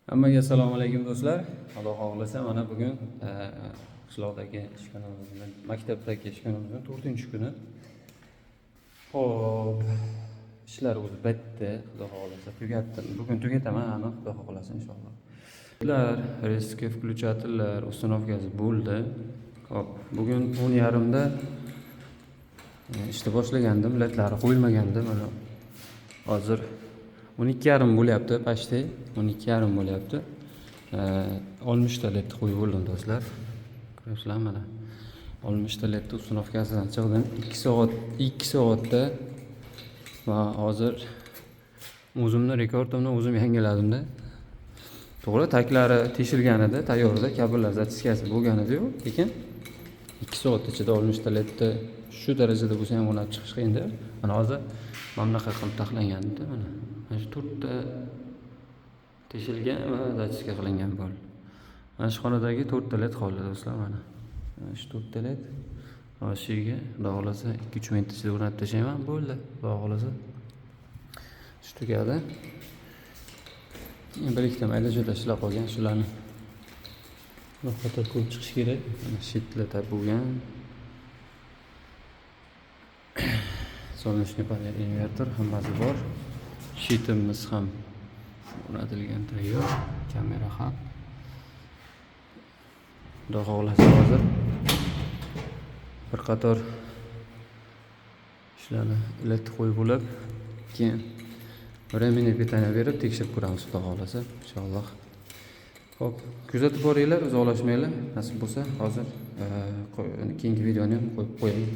Hammaga assalomu alaykum do'stlar. Xudo xohlasa mana bugun qishloqdagi ishxonamizning, maktabdagi ishxonamizning 4-kuni. Xo'p, ishlar o'zi bitdi, xudo xohlasa tugatdim. Bugun tugataman, aniq xudo xohlasa inshaalloh. Ular резко включательlar, установкасы bo'ldi. Xo'p, bugun 10:30 da ishni boshlagandim, ledlari qo'yilmagandi. Mana hozir 12:30 bo'lyapti, почти 12:30 bo'lyapti. 60 ta led qo'yib bo'ldim do'stlar. Ko'rasizlar mana. 60 ta ledni uстановкasidan chiqdim. 2 soatda va hozir o'zimni rekordimni o'zim yangiladim-da. To'g'ri, taklari teshilgan edi, tayyorda kabellar zatiskasi bo'lgan edi-yu, lekin 2 soat ichida 60 ta ledni shu darajada bo'lsa ham o'rnatib chiqish qiyin-da. Mana hozir mana bunaqa qilib taxlangan-da mana. Mana shu 4 ta teshilgan va zatiska qilingan bo'ldi. Mana shu xonadagi 4 ta led qoldi do'stlar mana. Mana shu 4 ta led. Oshiga xudo xolasa 2-3 minut ichida o'rnatib tashlayman, bo'ldi. Xudo xolasa. Shu tugadi. Bir ikkita mayda joyda ishlar qolgan, shularni ro'yxatga qo'yib chiqish kerak. Mana shitlar tab bo'lgan. Solnechniy panel, invertor hammasi bor. Shitimiz ham o'rnatilgan tayyor, kamera ham. Xudo xohlasa hozir bir qator ishlarni illatib qo'yib bo'lib, keyin временный питание berib tekshirib ko'ramiz xudo xohlasa inshaalloh. Xo'p, kuzatib boringlar, uzoqlashmanglar. Nasib bo'lsa hozir keyingi videoni ham qo'yib qo'yaylik.